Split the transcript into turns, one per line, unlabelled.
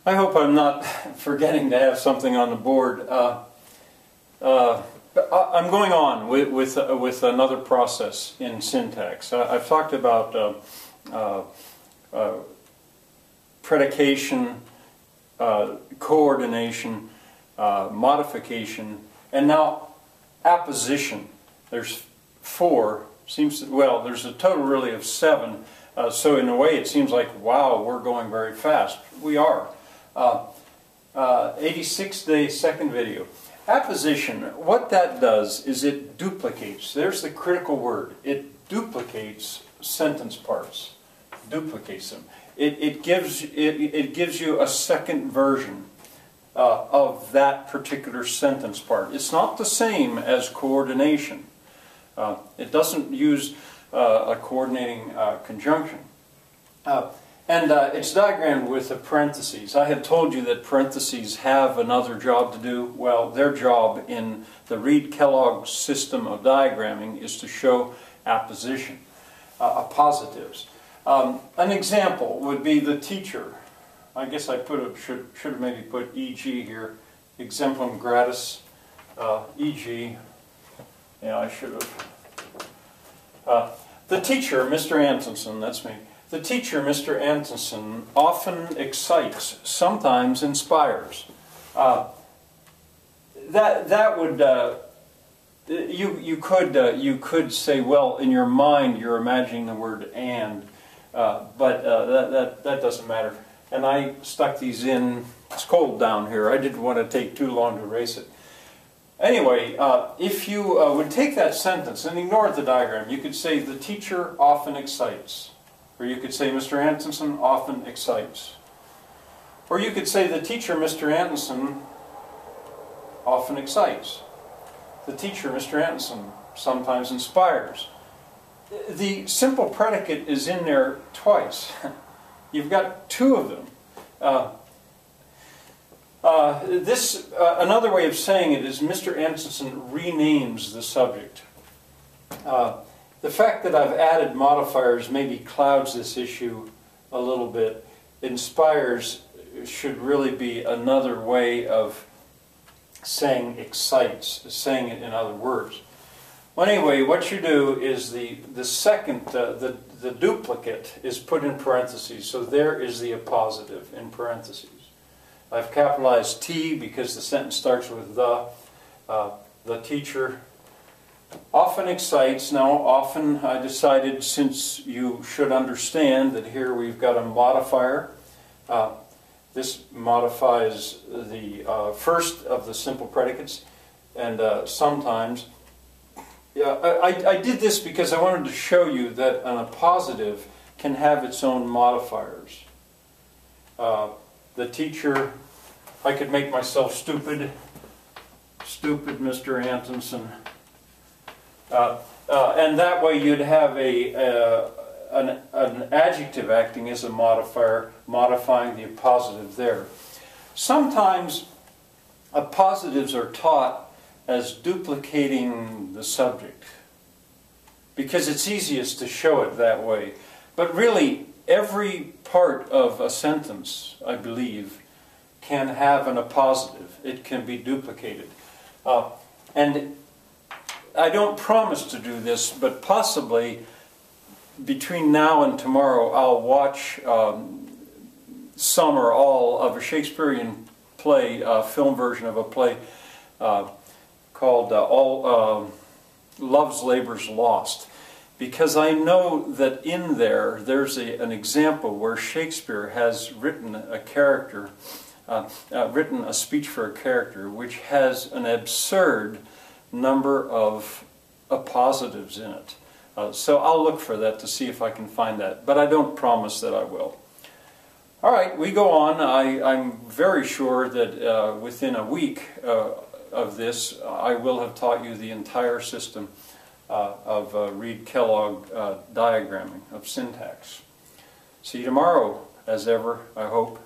I hope I'm not forgetting to have something on the board. I'm going on with another process in syntax. I've talked about predication, coordination, modification, and now apposition. There's four. Well, there's a total really of 7. So in a way, it seems like, wow, we're going very fast. We are. 86-day second video. Apposition, what that does is it duplicates. There's the critical word. It duplicates sentence parts. Duplicates them. It gives you a second version of that particular sentence part. It's not the same as coordination. It doesn't use a coordinating conjunction. And it's diagrammed with a parentheses. I had told you that parentheses have another job to do. Well, their job in the Reed-Kellogg system of diagramming is to show apposition, appositives. An example would be the teacher. I guess I should have maybe put e.g. here. Exemplum gratis, e.g. Yeah, I should have. The teacher, Mr. Antonsen, that's me. The teacher, Mr. Antonsen, often excites, sometimes inspires. That would you could say, well, in your mind you're imagining the word and, but that doesn't matter. And I stuck these in. It's cold down here. I didn't want to take too long to erase it. Anyway, if you would take that sentence and ignore the diagram, you could say the teacher often excites. Or you could say Mr. Antonsen often excites. Or you could say the teacher, Mr. Antonsen, often excites. The teacher, Mr. Antonsen, sometimes inspires. The simple predicate is in there twice. You've got 2 of them. Another way of saying it is Mr. Antonsen renames the subject. The fact that I've added modifiers maybe clouds this issue a little bit. Inspires should really be another way of saying excites, saying it in other words. Well, anyway, what you do is the duplicate is put in parentheses, so there is the appositive in parentheses. I've capitalized T because the sentence starts with the teacher often excites. Now, often I decided, since you should understand that here we've got a modifier. This modifies the first of the simple predicates, and sometimes. I did this because I wanted to show you that an appositive can have its own modifiers. The teacher, I could make myself stupid. Stupid Mr. Antonsen. And that way you'd have an adjective acting as a modifier, modifying the appositive there. Sometimes appositives are taught as duplicating the subject because it's easiest to show it that way. But really, every part of a sentence, I believe, can have an appositive. It can be duplicated. And I don't promise to do this, but possibly between now and tomorrow I'll watch some or all of a Shakespearean play, film version of a play called Love's Labour's Lost, because I know that in there's an example where Shakespeare has written a character, written a speech for a character which has an absurd number of appositives in it. So I'll look for that to see if I can find that, but I don't promise that I will. All right, we go on. I'm very sure that within a week of this, I will have taught you the entire system of Reed-Kellogg diagramming of syntax. See you tomorrow, as ever, I hope.